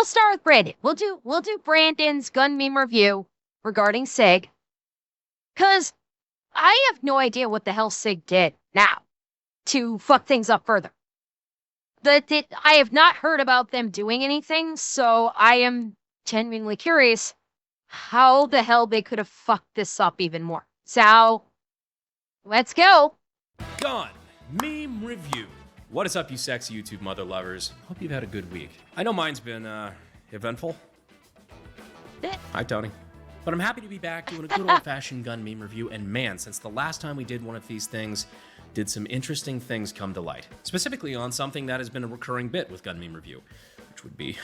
start with Brandon. We'll do Brandon's gun meme review regarding SIG. Cause I have no idea what the hell SIG did now to fuck things up further. I have not heard about them doing anything, so I am genuinely curious how the hell they could have fucked this up even more. So, let's go. Gun meme review. What is up, you sexy YouTube mother lovers? Hope you've had a good week. I know mine's been eventful. Hi, Tony. But I'm happy to be back doing a good old-fashioned gun meme review, and man, since the last time we did one of these things, did some interesting things come to light. Specifically on something that has been a recurring bit with gun meme review, which would be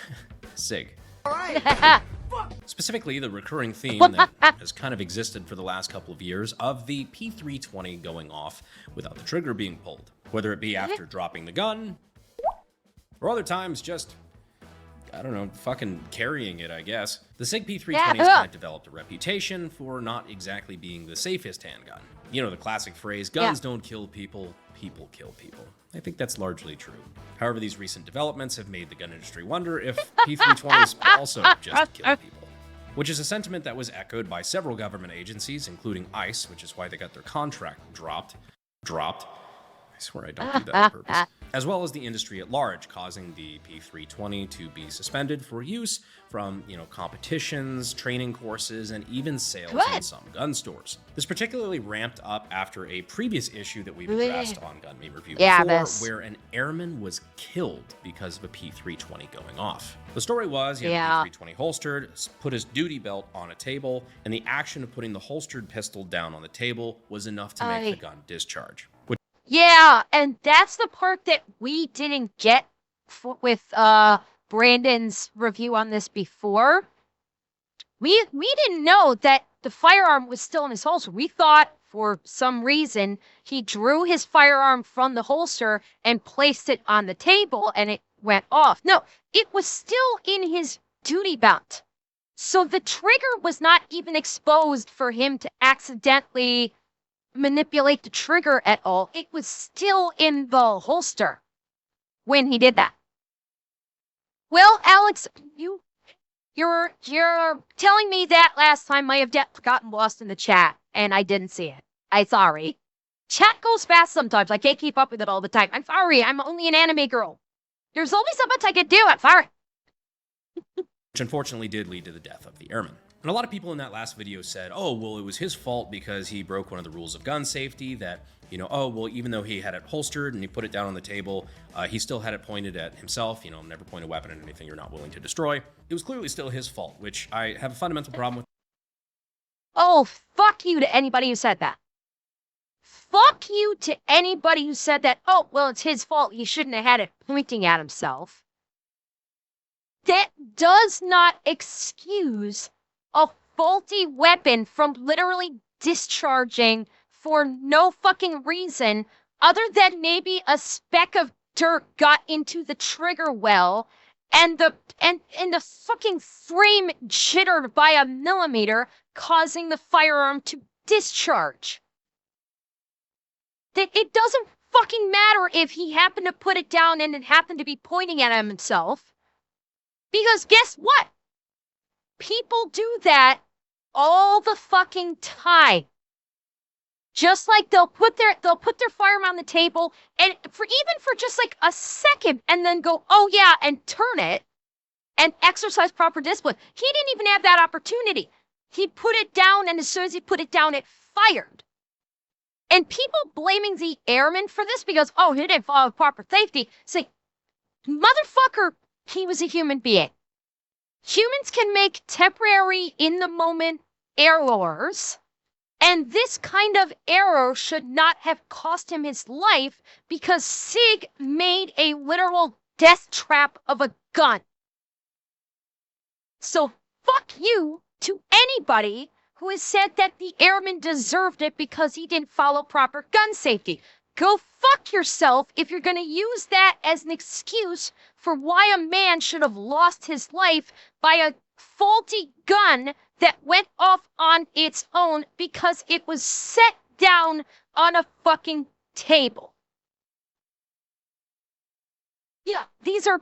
SIG. All right. Specifically, the recurring theme that has kind of existed for the last couple of years of the P320 going off without the trigger being pulled. Whether it be after dropping the gun, or other times just, I don't know, fucking carrying it, I guess. The SIG P320 has kind of developed a reputation for not exactly being the safest handgun. You know, the classic phrase, guns don't kill people, people kill people. I think that's largely true. However, these recent developments have made the gun industry wonder if P320s also just kill people. Which is a sentiment that was echoed by several government agencies, including ICE, which is why they got their contract dropped. I swear I don't do that on purpose. As well as the industry at large, causing the P320 to be suspended for use from, competitions, training courses, and even sales in some gun stores. This particularly ramped up after a previous issue that we've addressed on Gun Meme Review before, where an airman was killed because of a P320 going off. The story was, he had a P320 holstered, put his duty belt on a table, and the action of putting the holstered pistol down on the table was enough to make the gun discharge. Yeah, and that's the part that we didn't get with Brandon's review on this before. We didn't know that the firearm was still in his holster. We thought, for some reason, he drew his firearm from the holster and placed it on the table and it went off. No, it was still in his duty belt. So the trigger was not even exposed for him to accidentally manipulate the trigger at all. It was still in the holster when he did that. Well, Alex, you're telling me that last time might have gotten lost in the chat, and I didn't see it. I'm sorry. Chat goes fast sometimes. I can't keep up with it all the time. I'm sorry. I'm only an anime girl. There's only so much I can do. I'm sorry. Which unfortunately did lead to the death of the airman. And a lot of people in that last video said, oh, well, it was his fault because he broke one of the rules of gun safety, that, oh, well, even though he had it holstered and he put it down on the table, he still had it pointed at himself, never point a weapon at anything you're not willing to destroy. It was clearly still his fault, which I have a fundamental problem with. Oh, fuck you to anybody who said that. Fuck you to anybody who said that, oh, well, it's his fault, he shouldn't have had it pointing at himself. That does not excuse a faulty weapon from literally discharging for no fucking reason other than maybe a speck of dirt got into the trigger well and the fucking frame jittered by a millimeter, causing the firearm to discharge. That it doesn't fucking matter if he happened to put it down and it happened to be pointing at himself. Because guess what? People do that all the fucking time. Just like they'll put their firearm on the table and for just like a second and then go, oh yeah, and turn it and exercise proper discipline. He didn't even have that opportunity. He put it down, and as soon as he put it down, it fired. And people blaming the airman for this because, oh, he didn't follow proper safety, say, motherfucker, he was a human being. Humans can make temporary, in-the-moment errors, and this kind of error should not have cost him his life because SIG made a literal death trap of a gun. So fuck you to anybody who has said that the airman deserved it because he didn't follow proper gun safety. Go fuck yourself if you're going to use that as an excuse for why a man should have lost his life by a faulty gun that went off on its own because it was set down on a fucking table. Yeah, these are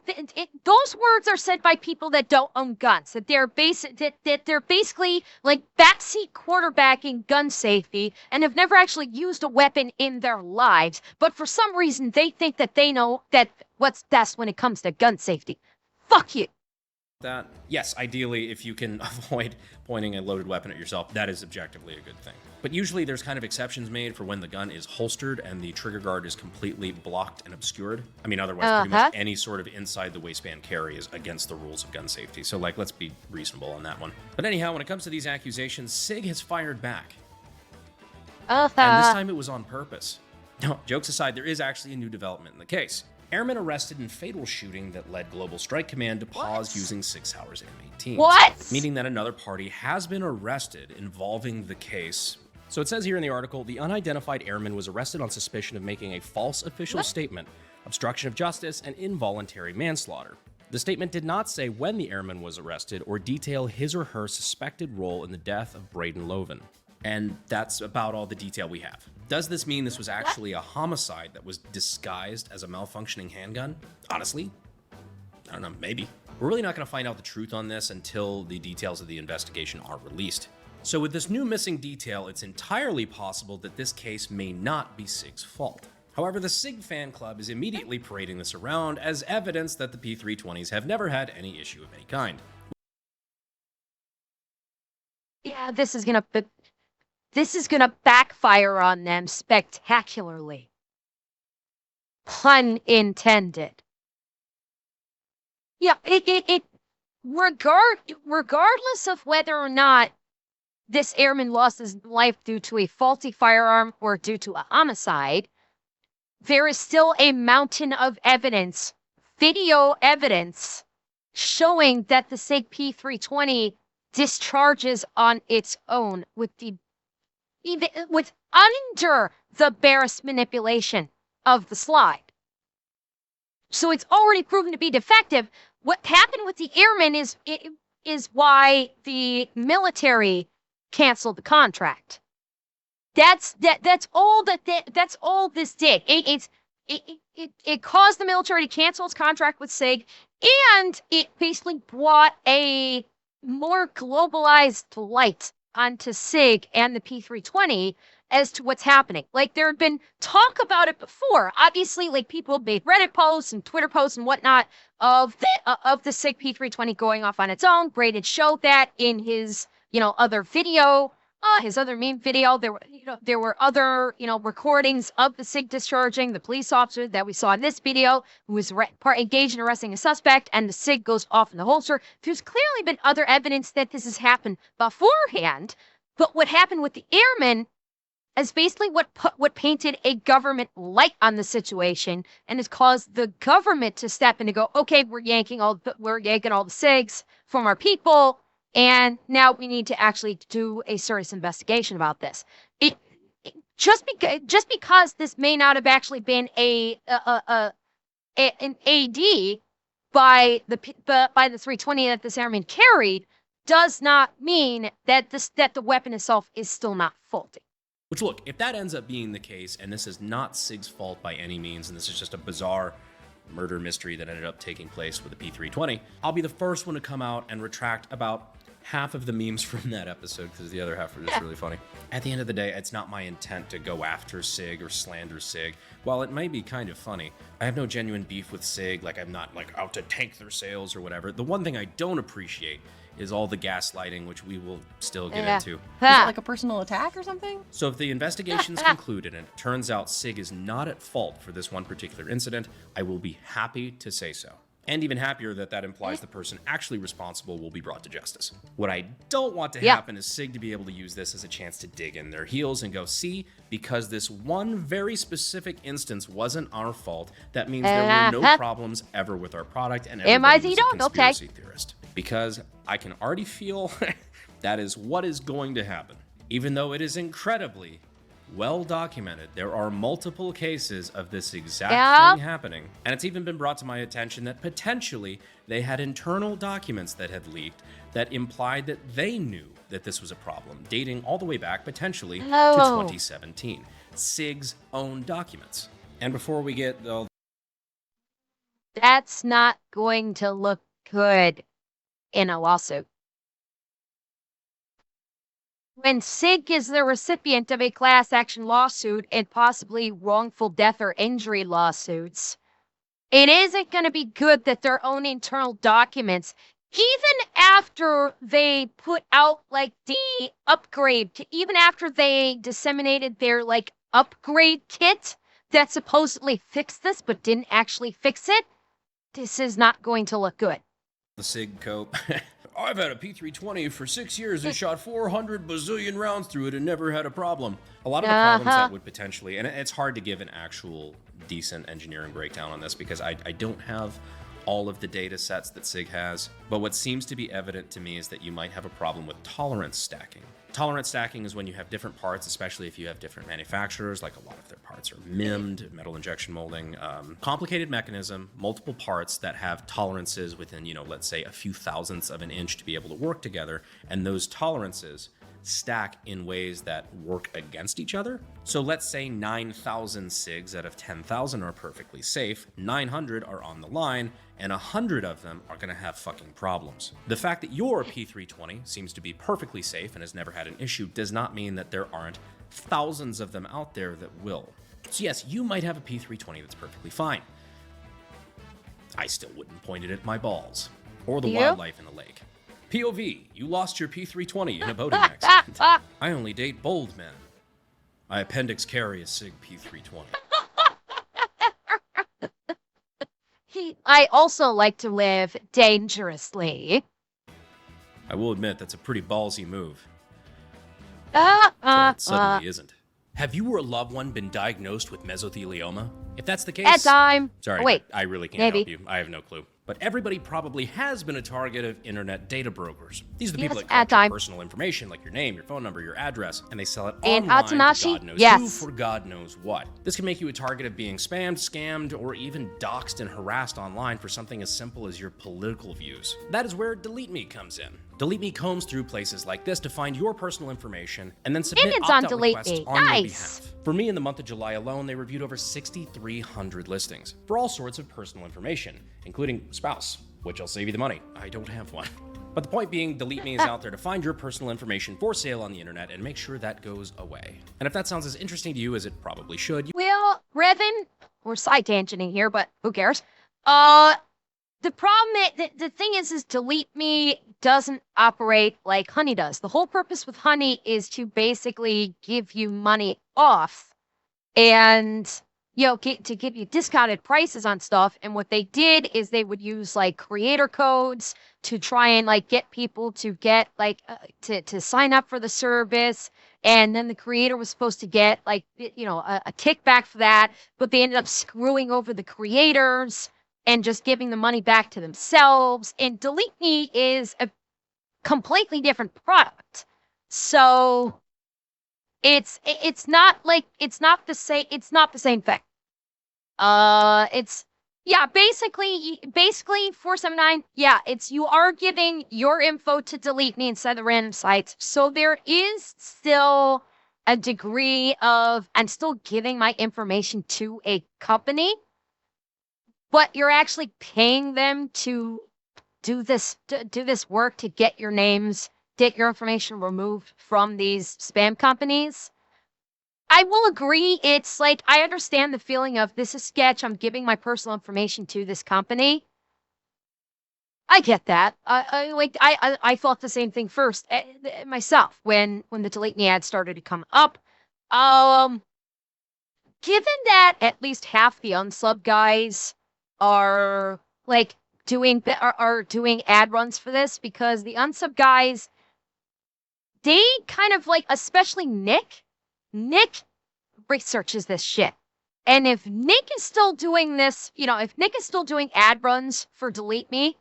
those words are said by people that don't own guns. That they're basically like backseat quarterbacking gun safety and have never actually used a weapon in their lives. But for some reason, they think that they know that what's best when it comes to gun safety. Fuck you. That, yes, ideally, if you can avoid pointing a loaded weapon at yourself, that is objectively a good thing. But usually there's kind of exceptions made for when the gun is holstered and the trigger guard is completely blocked and obscured. I mean, otherwise, pretty much any sort of inside the waistband carry is against the rules of gun safety. So, like, let's be reasonable on that one. But anyhow, when it comes to these accusations, SIG has fired back. And this time it was on purpose. No, jokes aside, there is actually a new development in the case. Airmen arrested in fatal shooting that led Global Strike Command to pause using Sig Sauer's M18. What? Meaning that another party has been arrested involving the case. So it says here in the article, the unidentified airman was arrested on suspicion of making a false official statement, obstruction of justice, and involuntary manslaughter. The statement did not say when the airman was arrested or detail his or her suspected role in the death of Braden Loven. And that's about all the detail we have. Does this mean this was actually a homicide that was disguised as a malfunctioning handgun? Honestly, I don't know, maybe. We're really not going to find out the truth on this until the details of the investigation are released. So with this new missing detail, it's entirely possible that this case may not be SIG's fault. However, the SIG fan club is immediately parading this around as evidence that the P320s have never had any issue of any kind. Yeah, this is gonna backfire on them spectacularly. Pun intended. Yeah, regardless of whether or not this airman lost his life due to a faulty firearm or due to a homicide, there is still a mountain of evidence, video evidence, showing that the SIG P320 discharges on its own with under the barest manipulation of the slide. So it's already proven to be defective. What happened with the airmen is why the military canceled the contract. That's all this did. It caused the military to cancel its contract with SIG, and it basically brought a more globalized light onto SIG and the P320 as to what's happening. Like, there had been talk about it before. Obviously, like, people made Reddit posts and Twitter posts and whatnot of the SIG P320 going off on its own. Braden showed that in his, other video, his other meme video. There were other, recordings of the SIG discharging the police officer that we saw in this video, who was engaged in arresting a suspect, and the SIG goes off in the holster. There's clearly been other evidence that this has happened beforehand, but what happened with the airmen is basically what painted a government light on the situation, and has caused the government to step in and go, okay, we're yanking all the SIGs from our people, and now we need to actually do a serious investigation about this. Just because this may not have actually been an AD by the 320 that this airman carried, does not mean that the weapon itself is still not faulty. Which, look, if that ends up being the case, and this is not SIG's fault by any means, and this is just a bizarre murder mystery that ended up taking place with the P320, I'll be the first one to come out and retract about half of the memes from that episode, because the other half were just really funny. At the end of the day, it's not my intent to go after SIG or slander SIG. While it might be kind of funny, I have no genuine beef with SIG, like I'm not out to tank their sales or whatever. The one thing I don't appreciate is all the gaslighting, which we will still get into. Is it like a personal attack or something? So if the investigation's concluded and it turns out SIG is not at fault for this one particular incident, I will be happy to say so. And even happier that implies the person actually responsible will be brought to justice. What I don't want to happen is SIG to be able to use this as a chance to dig in their heels and go, see, because this one very specific instance wasn't our fault, that means there were no problems ever with our product, and everybody was a conspiracy theorist. Because I can already feel that is what is going to happen. Even though it is incredibly well documented, there are multiple cases of this exact thing happening. And it's even been brought to my attention that potentially they had internal documents that had leaked that implied that they knew that this was a problem, dating all the way back potentially to 2017. SIG's own documents. And before we get that's not going to look good in a lawsuit. When SIG is the recipient of a class action lawsuit and possibly wrongful death or injury lawsuits, it isn't going to be good that their own internal documents, even after they put out like the upgrade, even after they disseminated their like upgrade kit that supposedly fixed this but didn't actually fix it, this is not going to look good. The SIG cope. I've had a P320 for 6 years and shot 400 bazillion rounds through it and never had a problem. A lot of the problems that would potentially, and it's hard to give an actual decent engineering breakdown on this because I don't have all of the data sets that SIG has, but what seems to be evident to me is that you might have a problem with tolerance stacking. Tolerance stacking is when you have different parts, especially if you have different manufacturers, like a lot of their parts are MIMmed, metal injection molding, complicated mechanism, multiple parts that have tolerances within, let's say a few thousandths of an inch to be able to work together, and those tolerances stack in ways that work against each other. So let's say 9,000 SIGs out of 10,000 are perfectly safe, 900 are on the line, and 100 of them are gonna have fucking problems. The fact that your P320 seems to be perfectly safe and has never had an issue does not mean that there aren't thousands of them out there that will. So yes, you might have a P320 that's perfectly fine. I still wouldn't point it at my balls or the wildlife in the lake. POV, you lost your P320 in a boating accident. I only date bold men. I appendix carry a SIG P320. I also like to live dangerously. I will admit that's a pretty ballsy move. It suddenly isn't. Have you or a loved one been diagnosed with mesothelioma? If that's the case... At time. Sorry, oh, wait. I really can't help you. I have no clue. But everybody probably has been a target of internet data brokers. These are the people that collect your personal information, like your name, your phone number, your address, and they sell it online to God knows who for God knows what. This can make you a target of being spammed, scammed, or even doxxed and harassed online for something as simple as your political views. That is where Delete Me comes in. Delete Me combs through places like this to find your personal information and then submit opt-out requests on your behalf. For me, in the month of July alone, they reviewed over 6,300 listings for all sorts of personal information, including spouse, which I'll save you the money. I don't have one. But the point being, Delete Me is out there to find your personal information for sale on the internet and make sure that goes away. And if that sounds as interesting to you as it probably should... Well, Revan, we're side tangenting here, but who cares? The problem, the thing is Delete Me doesn't operate like Honey does. The whole purpose with Honey is to basically give you money off and, to give you discounted prices on stuff. And what they did is they would use like creator codes to try and like get people to get like, to sign up for the service. And then the creator was supposed to get like, a kickback for that, but they ended up screwing over the creators and just giving the money back to themselves. And Delete Me is a completely different product. So it's not the same thing. Basically 479, you are giving your info to Delete Me inside the random sites. So there is still a degree of, I'm still giving my information to a company, but you're actually paying them to do this work to get your names, get your information removed from these spam companies. I will agree. It's like, I understand the feeling of this is sketch. I'm giving my personal information to this company. I get that. I thought the same thing first myself when the Delete Me ad started to come up. Given that at least half the unsub guys are like doing ad runs for this, because the unsub guys, they kind of like, especially Nick researches this shit. And if Nick is still doing this, if Nick is still doing ad runs for Delete Me,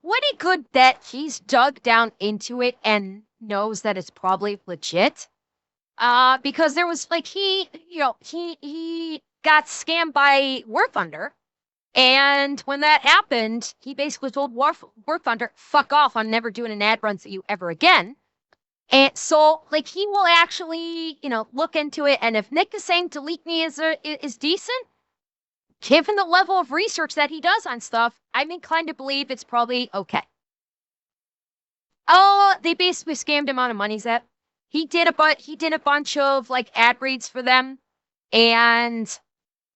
what a good that he's dug down into it and knows that it's probably legit. Because there was like, he got scammed by War Thunder. And when that happened, he basically told War Thunder, fuck off, I'm never doing an ad run for you ever again. And so, like, he will actually, look into it. And if Nick is saying Delete Me is decent, given the level of research that he does on stuff, I'm inclined to believe it's probably okay. Oh, they basically scammed him out of money, Zep. He did a bunch of like ad reads for them, and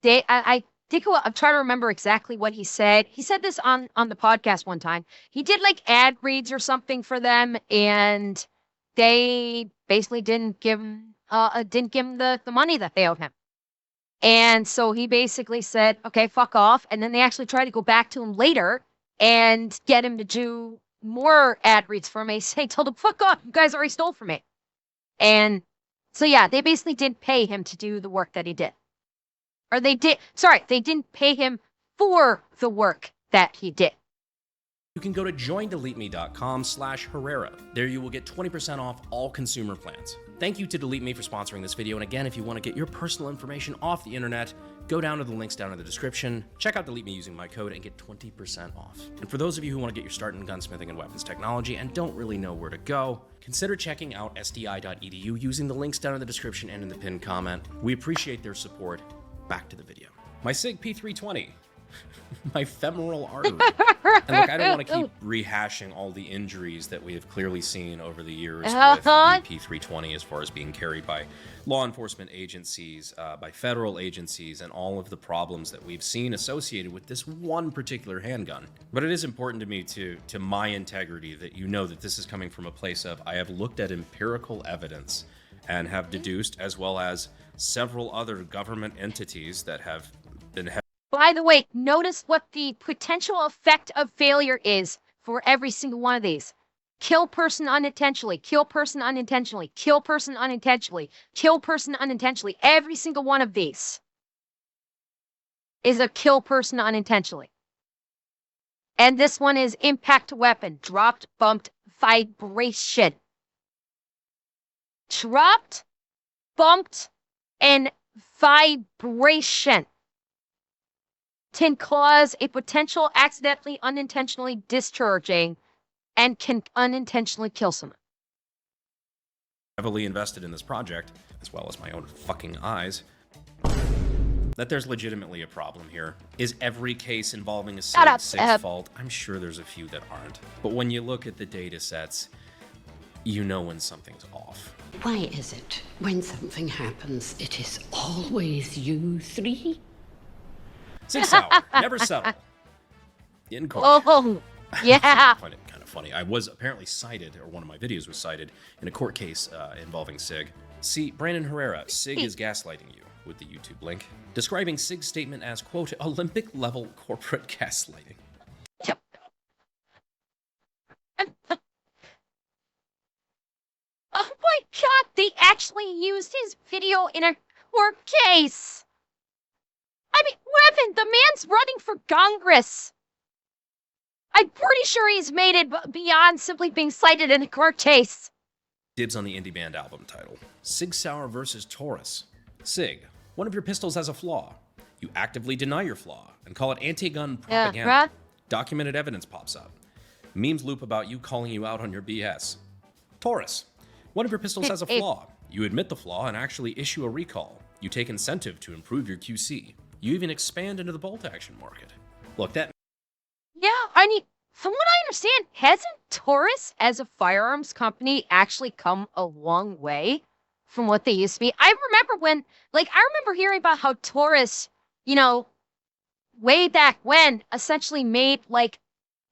I think I'm trying to remember exactly what he said. He said this on the podcast one time. He did like ad reads or something for them, and they basically didn't give him the money that they owed him. And so he basically said, okay, fuck off. And then they actually tried to go back to him later and get him to do more ad reads for me. They told him, fuck off, you guys already stole from me. And so, yeah, they basically didn't pay him to do the work that he did. Or they didn't pay him for the work that he did. You can go to joindeleteme.com/Herrera. There you will get 20% off all consumer plans. Thank you to Delete Me for sponsoring this video. And again, if you want to get your personal information off the internet, go down to the links down in the description. Check out Delete Me using my code and get 20% off. And for those of you who want to get your start in gunsmithing and weapons technology and don't really know where to go, consider checking out sdi.edu using the links down in the description and in the pinned comment. We appreciate their support. Back to the video. My SIG P320. My femoral artery. And look, I don't want to keep rehashing all the injuries that we have clearly seen over the years with the P320 as far as being carried by law enforcement agencies, by federal agencies, and all of the problems that we've seen associated with this one particular handgun. But it is important to me, to my integrity, that you know that this is coming from a place of I have looked at empirical evidence and have deduced, as well as several other government entities that have been... By the way, notice what the potential effect of failure is for every single one of these. Kill person unintentionally, kill person unintentionally, kill person unintentionally, kill person unintentionally. Every single one of these is a kill person unintentionally. And this one is impact weapon, dropped, bumped, vibration. Dropped, bumped, and vibration can cause a potential accidentally, unintentionally discharging and can unintentionally kill someone. Heavily invested in this project, as well as my own fucking eyes, that there's legitimately a problem here. Is every case involving a SIG fault? I'm sure there's a few that aren't. But when you look at the data sets, you know when something's off. Why is it when something happens, it is always you three? Sig Sauer, never settle. In court. Oh, yeah. I find it kind of funny. I was apparently cited, or one of my videos was cited, in a court case involving SIG. See, Brandon Herrera, SIG is gaslighting you, with the YouTube link, describing SIG's statement as, quote, Olympic-level corporate gaslighting. Yep. Oh my god, they actually used his video in a court case! I mean, Revan, the man's running for Congress. I'm pretty sure he's made it beyond simply being cited in a court case. Dibs on the indie band album title. Sig Sauer versus Taurus. Sig, one of your pistols has a flaw. You actively deny your flaw and call it anti-gun propaganda. Documented evidence pops up. Memes loop about you calling you out on your BS. Taurus, one of your pistols has a flaw. You admit the flaw and actually issue a recall. You take incentive to improve your QC. You even expand into the bolt-action market. Look, that... Yeah, I mean, from what I understand, hasn't Taurus as a firearms company actually come a long way from what they used to be? I remember hearing about how Taurus, you know, way back when, essentially made, like,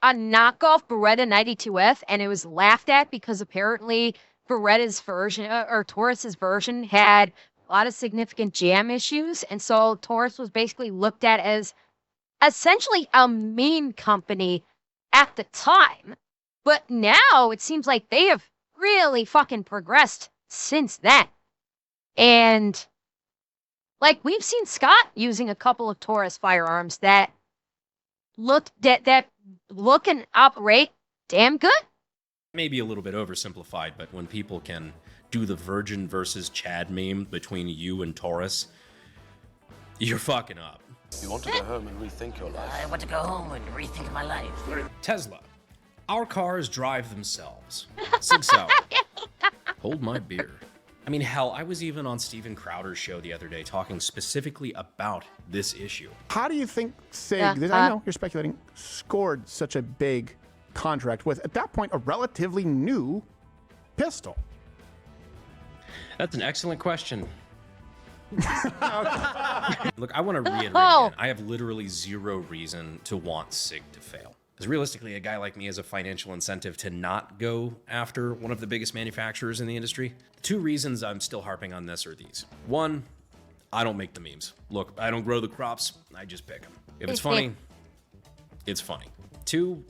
a knockoff Beretta 92F, and it was laughed at because apparently Beretta's version, or Taurus's version, had a lot of significant jam issues, and so Taurus was basically looked at as essentially a meme company at the time. But now it seems like they have really fucking progressed since then. And like we've seen Scott using a couple of Taurus firearms that look and operate damn good. Maybe a little bit oversimplified, but when people can do the Virgin versus Chad meme between you and Taurus, you're fucking up. You want to go home and rethink your life? I want to go home and rethink my life. Tesla. Our cars drive themselves. Sig Sauer. Hold my beer. I mean, hell, I was even on Steven Crowder's show the other day talking specifically about this issue. How do you think SIG, I know you're speculating, scored such a big contract with, at that point, a relatively new pistol? That's an excellent question. Look, I want to reiterate again, I have literally zero reason to want SIG to fail. Because realistically, a guy like me has a financial incentive to not go after one of the biggest manufacturers in the industry. The two reasons I'm still harping on this are these. One, I don't make the memes. Look, I don't grow the crops, I just pick them. If it's funny, it's funny. Two,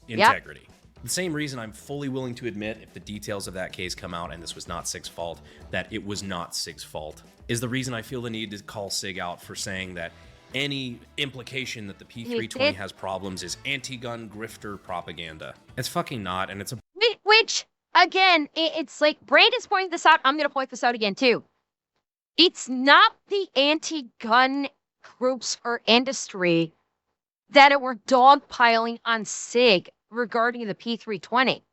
integrity. The same reason I'm fully willing to admit, if the details of that case come out and this was not SIG's fault, that it was not SIG's fault, is the reason I feel the need to call SIG out for saying that any implication that the P320 has problems is anti-gun grifter propaganda. It's fucking not, and it's a... Which, again, it's like, Brandon's pointing this out, I'm going to point this out again, too. It's not the anti-gun groups or industry that were dogpiling on SIG regarding the P320.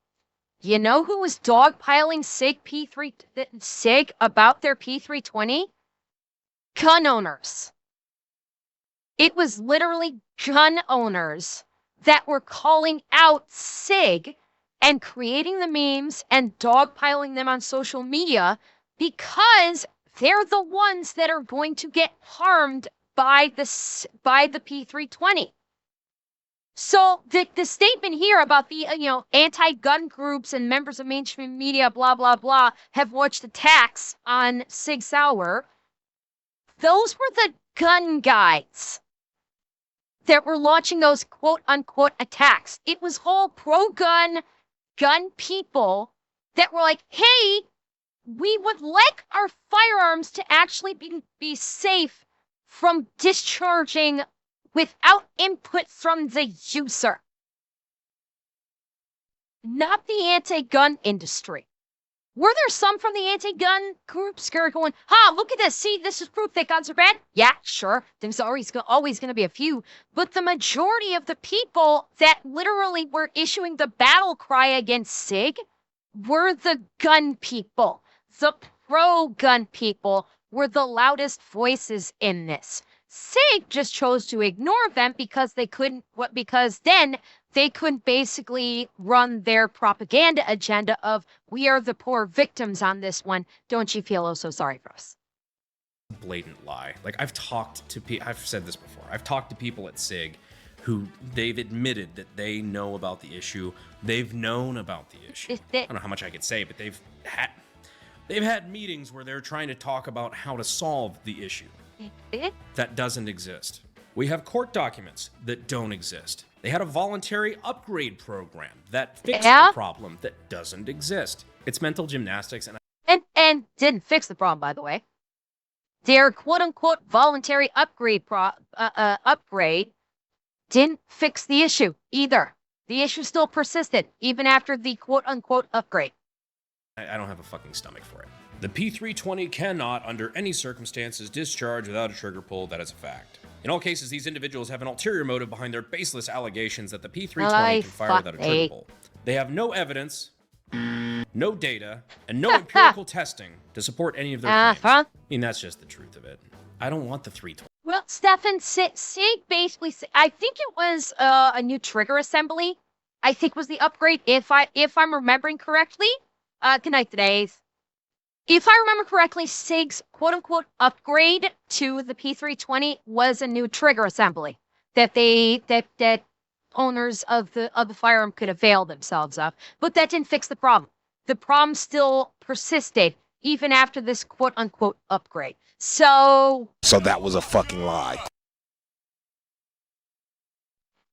You know who was dogpiling SIG about their P320? Gun owners. It was literally gun owners that were calling out SIG and creating the memes and dogpiling them on social media because they're the ones that are going to get harmed by the P320. So the statement here about the anti-gun groups and members of mainstream media, blah blah blah, have watched attacks on Sig Sauer. Those were the gun guys that were launching those quote-unquote attacks. It was whole pro-gun, gun people that were like, hey, we would like our firearms to actually be safe from discharging without input from the user. Not the anti-gun industry. Were there some from the anti-gun groups going, look at this, see, this is proof that guns are bad? Yeah, sure, there's always going to be a few, but the majority of the people that literally were issuing the battle cry against SIG were the gun people. The pro-gun people were the loudest voices in this. SIG just chose to ignore them because then they couldn't basically run their propaganda agenda of, we are the poor victims on this one. Don't you feel oh so sorry for us? Blatant lie. Like, I've said this before. I've talked to people at SIG who they've admitted that they know about the issue. They've known about the issue. I don't know how much I could say, but they've had meetings where they're trying to talk about how to solve the issue. That doesn't exist. We have court documents that don't exist. They had a voluntary upgrade program that fixed the problem that doesn't exist. It's mental gymnastics, and didn't fix the problem, by the way. Their quote-unquote voluntary upgrade didn't fix the issue either. The issue still persisted even after the quote-unquote upgrade. I don't have a fucking stomach for it. The P320 cannot, under any circumstances, discharge without a trigger pull. That is a fact. In all cases, these individuals have an ulterior motive behind their baseless allegations that the P320 can fire without a trigger pull. They have no evidence, no data, and no empirical testing to support any of their claims. I mean, that's just the truth of it. I don't want the 320. Well, Stefan, SIG basically, I think it was a new trigger assembly. I think was the upgrade, if I'm remembering correctly. Good night, today's. If I remember correctly, SIG's quote-unquote upgrade to the P320 was a new trigger assembly that that owners of the firearm could avail themselves of, but that didn't fix the problem. The problem still persisted even after this quote-unquote upgrade. So that was a fucking lie.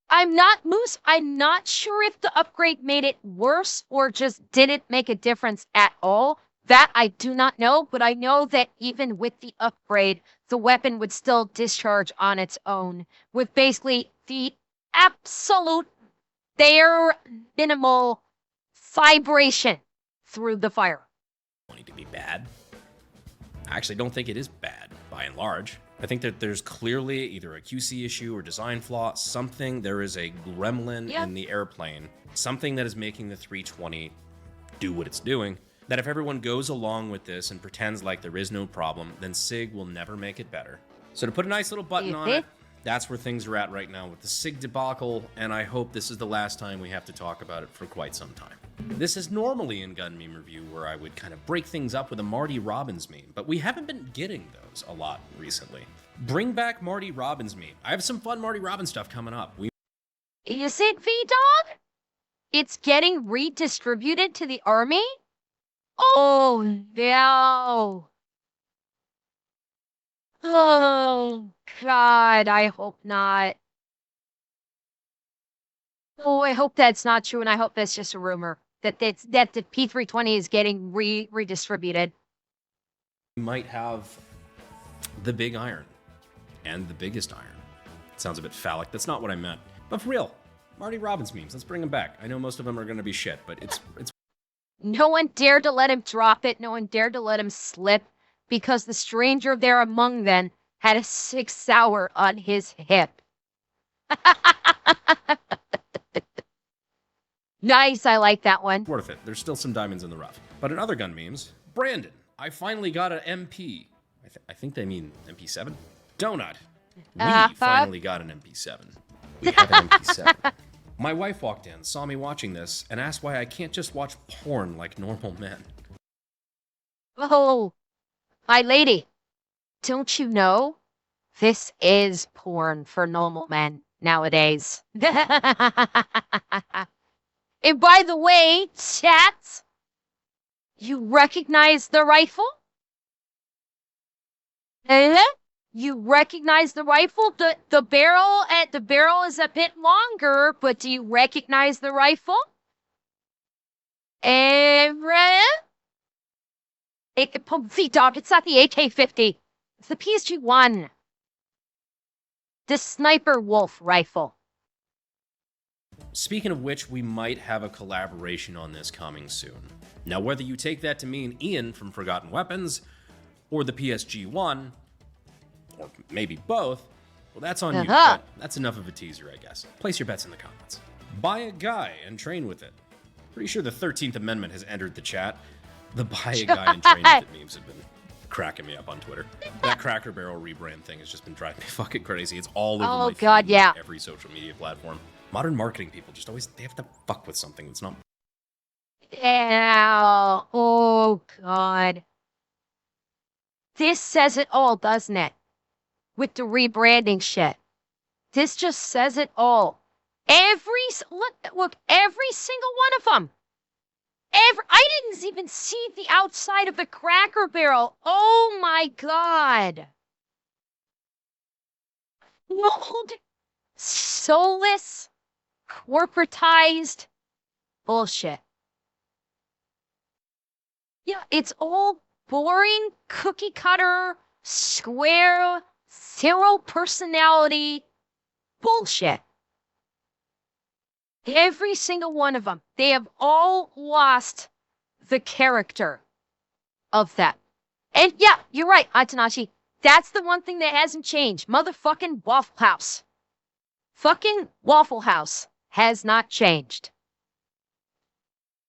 I'm not sure if the upgrade made it worse or just didn't make a difference at all. That I do not know, but I know that even with the upgrade, the weapon would still discharge on its own with basically the absolute bare minimal vibration through the fire. To be bad. I actually don't think it is bad by and large. I think that there's clearly either a QC issue or design flaw, something. There is a gremlin in the airplane, something that is making the 320 do what it's doing. that if everyone goes along with this and pretends like there is no problem, then SIG will never make it better. So to put a nice little button on it, that's where things are at right now with the SIG debacle, and I hope this is the last time we have to talk about it for quite some time. This is normally in Gun Meme Review where I would kind of break things up with a Marty Robbins meme, but we haven't been getting those a lot recently. Bring back Marty Robbins meme. I have some fun Marty Robbins stuff coming up. Is it, V-Dog? It's getting redistributed to the army? Oh, no. Oh, God, I hope not. Oh, I hope that's not true, and I hope that's just a rumor. That the P320 is getting redistributed. We might have the big iron. And the biggest iron. It sounds a bit phallic. That's not what I meant. But for real, Marty Robbins memes. Let's bring them back. I know most of them are going to be shit, but it's. No one dared to let him drop it. No one dared to let him slip, because the stranger there among them had a Sig Sauer on his hip. Nice, I like that one. Worth it. There's still some diamonds in the rough. But in other gun memes, Brandon, I finally got an MP. I think they mean MP7. Donut, we finally got an MP7. We have an MP7. My wife walked in, saw me watching this, and asked why I can't just watch porn like normal men. Oh, my lady, don't you know? This is porn for normal men nowadays. And by the way, chat, you recognize the rifle? You recognize the rifle? The barrel is a bit longer, but do you recognize the rifle? V-Dog, it's not the AK-50. It's the PSG-1. The Sniper Wolf rifle. Speaking of which, we might have a collaboration on this coming soon. Now, whether you take that to mean Ian from Forgotten Weapons, or the PSG-1, or maybe both, well, that's on you, but that's enough of a teaser, I guess. Place your bets in the comments. Buy a guy and train with it. Pretty sure the 13th Amendment has entered the chat. The buy a guy and train with it memes have been cracking me up on Twitter. That Cracker Barrel rebrand thing has just been driving me fucking crazy. It's all over my feed, every social media platform. Modern marketing people just always, they have to fuck with something that's not. Ow. Oh, God. This says it all, doesn't it? With the rebranding shit. This just says it all. Look, every single one of them. I didn't even see the outside of the Cracker Barrel. Oh, my God. Old, soulless, corporatized bullshit. Yeah, it's all boring, cookie cutter, square, zero personality bullshit. Every single one of them. They have all lost the character of that. And yeah, you're right, Atanashi. That's the one thing that hasn't changed. Motherfucking Waffle House. Fucking Waffle House has not changed.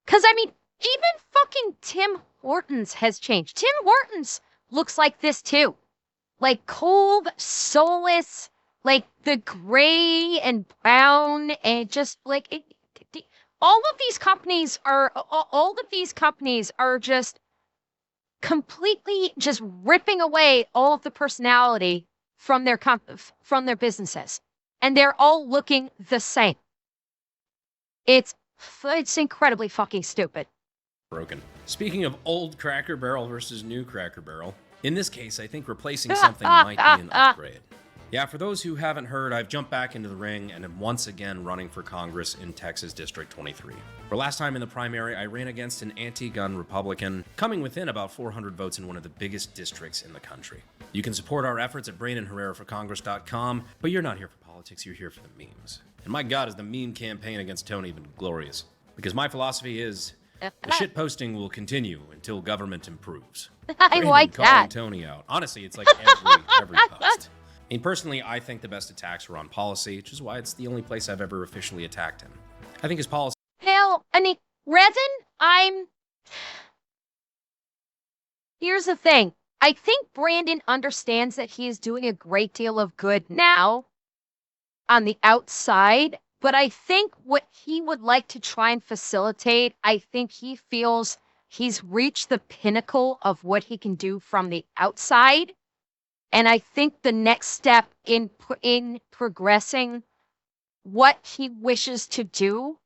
Because, I mean, even fucking Tim Hortons has changed. Tim Hortons looks like this, too. Like cold, soulless, like the gray and brown, and just like all of these companies are just completely just ripping away all of the personality from their businesses, and they're all looking the same. It's incredibly fucking stupid. Broken. Speaking of old Cracker Barrel versus new Cracker Barrel, in this case, I think replacing something might be an upgrade. Yeah, for those who haven't heard, I've jumped back into the ring and am once again running for Congress in Texas District 23. For last time in the primary, I ran against an anti-gun Republican, coming within about 400 votes in one of the biggest districts in the country. You can support our efforts at BrandonHerreraForCongress.com, but you're not here for politics, you're here for the memes. And my God, is the meme campaign against Tony even glorious. Because my philosophy is, the shitposting will continue until government improves. I like that. Tony out. Honestly, it's like every post. I mean, personally, I think the best attacks were on policy, which is why it's the only place I've ever officially attacked him. I think his policy... Hell, I mean, Revan, Here's the thing. I think Brandon understands that he is doing a great deal of good now on the outside, but I think what he would like to try and facilitate, I think he feels he's reached the pinnacle of what he can do from the outside. And I think the next step in progressing what he wishes to do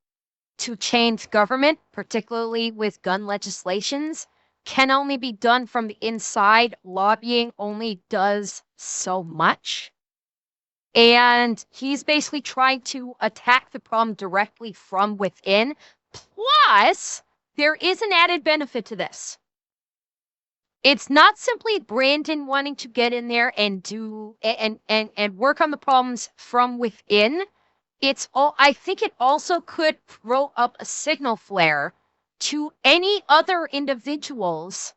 to change government, particularly with gun legislations, can only be done from the inside. Lobbying only does so much. And he's basically trying to attack the problem directly from within. Plus, there is an added benefit to this. It's not simply Brandon wanting to get in there and do and work on the problems from within. I think it also could throw up a signal flare to any other individuals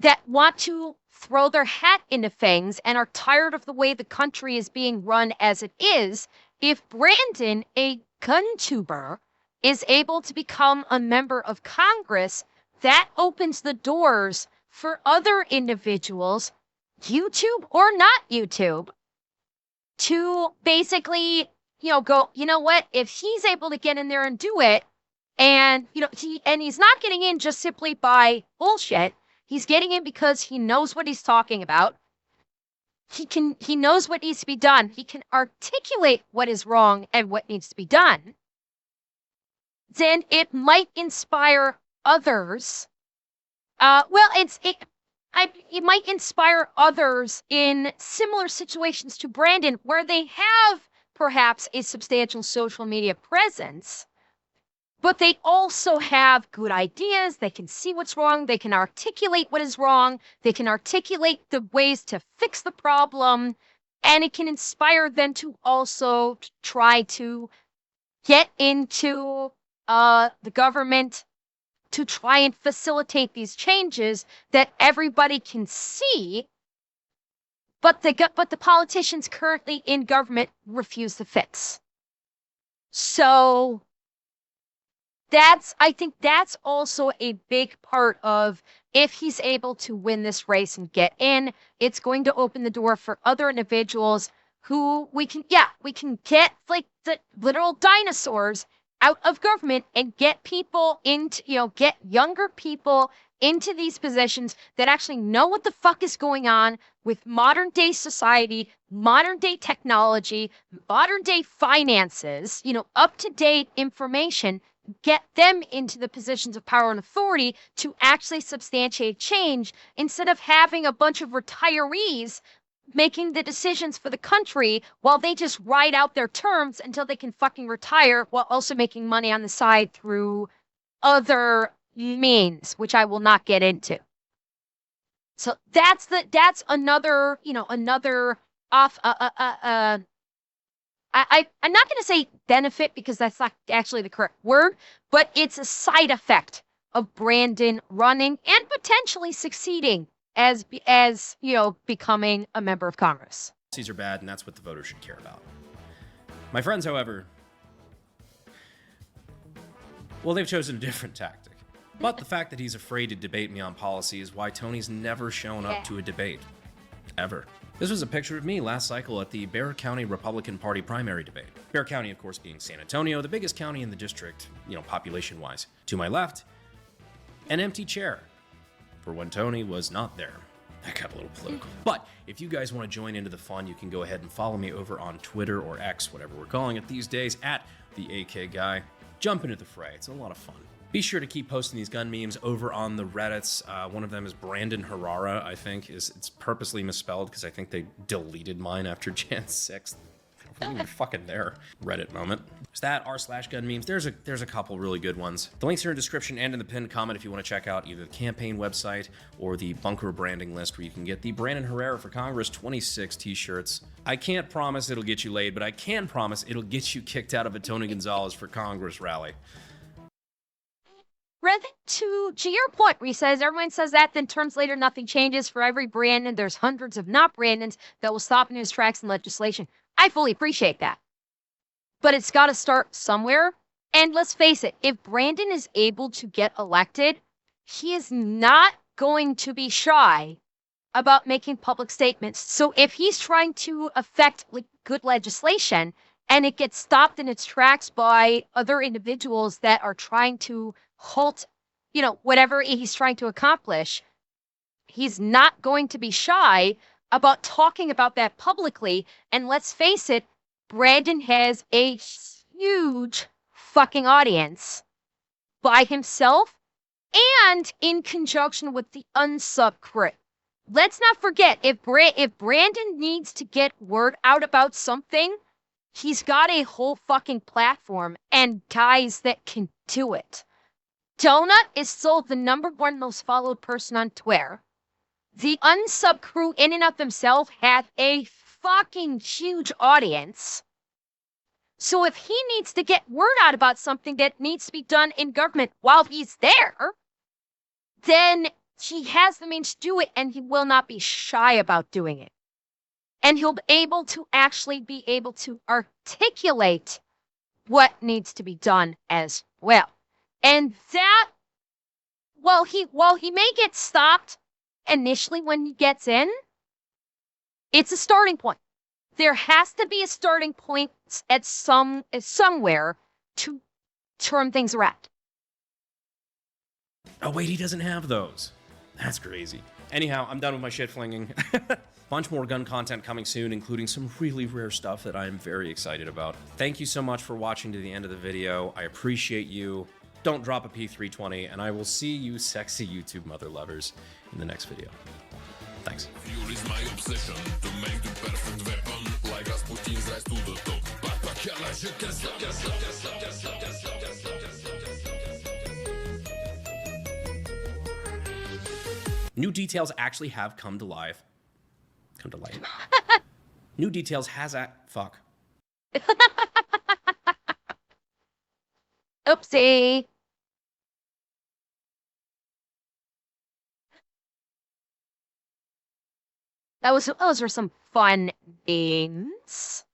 that want to throw their hat into things and are tired of the way the country is being run as it is. If Brandon, a gun tuber, is able to become a member of Congress, that opens the doors for other individuals, YouTube or not YouTube, to basically, go, you know what, if he's able to get in there and do it, and, he's not getting in just simply by bullshit, he's getting in because he knows what he's talking about. He knows what needs to be done. He can articulate what is wrong and what needs to be done. Then it might inspire others. It might inspire others in similar situations to Brandon, where they have perhaps a substantial social media presence, but they also have good ideas. They can see what's wrong. They can articulate what is wrong. They can articulate the ways to fix the problem, and it can inspire them to also try to get into the government to try and facilitate these changes that everybody can see, but the politicians currently in government refuse to fix. So I think that's also a big part of, if he's able to win this race and get in, it's going to open the door for other individuals who we can get like the literal dinosaurs out of government and get people into, get younger people into these positions that actually know what the fuck is going on with modern day society, modern day technology, modern day finances, up to date information, get them into the positions of power and authority to actually substantiate change, instead of having a bunch of retirees making the decisions for the country while they just ride out their terms until they can fucking retire, while also making money on the side through other means, which I will not get into. So that's another, another off, I'm not going to say benefit, because that's not actually the correct word, but it's a side effect of Brandon running and potentially succeeding as becoming a member of Congress. Policies are bad, and that's what the voters should care about. My friends, however, well, they've chosen a different tactic. But the fact that he's afraid to debate me on policy is why Tony's never shown up to a debate. Ever. This was a picture of me last cycle at the Bexar County Republican Party primary debate. Bexar County, of course, being San Antonio, the biggest county in the district, population-wise. To my left, an empty chair for when Tony was not there. That got a little political. But if you guys want to join into the fun, you can go ahead and follow me over on Twitter or X, whatever we're calling it these days, at the AK Guy. Jump into the fray. It's a lot of fun. Be sure to keep posting these gun memes over on the Reddits. One of them is Brandon Herrera, I think. It's purposely misspelled because I think they deleted mine after Jan 6th. I wasn't even fucking there. Reddit moment. There's that, r/gun memes. There's a couple really good ones. The links are in the description and in the pinned comment if you want to check out either the campaign website or the bunker branding list, where you can get the Brandon Herrera for Congress 26 t-shirts. I can't promise it'll get you laid, but I can promise it'll get you kicked out of a Tony Gonzalez for Congress rally. To your point, where he says, everyone says that, then terms later, nothing changes. For every Brandon, there's hundreds of not Brandons that will stop in his tracks in legislation. I fully appreciate that. But it's got to start somewhere. And let's face it, if Brandon is able to get elected, he is not going to be shy about making public statements. So if he's trying to affect like good legislation and it gets stopped in its tracks by other individuals that are trying to halt, whatever he's trying to accomplish, he's not going to be shy about talking about that publicly. And let's face it, Brandon has a huge fucking audience by himself and in conjunction with the unsub crew. Let's not forget, if Brandon needs to get word out about something, he's got a whole fucking platform and guys that can do it. Donut is still the #1 most followed person on Twitter. The unsub crew in and of themselves have a fucking huge audience. So if he needs to get word out about something that needs to be done in government while he's there, then he has the means to do it, and he will not be shy about doing it. And he'll be able to articulate what needs to be done as well. And that, while he may get stopped initially when he gets in, it's a starting point. There has to be a starting point at somewhere to turn things around. Oh wait, he doesn't have those. That's crazy. Anyhow, I'm done with my shit flinging. Bunch more gun content coming soon, including some really rare stuff that I'm very excited about. Thank you so much for watching to the end of the video. I appreciate you. Don't drop a P320, and I will see you sexy YouTube mother lovers in the next video. Thanks. Fuel is my obsession to make the perfect weapon, like Rasputin's rise to the top. New details actually have come to life. New details has fuck. Oopsie. Those were some fun names.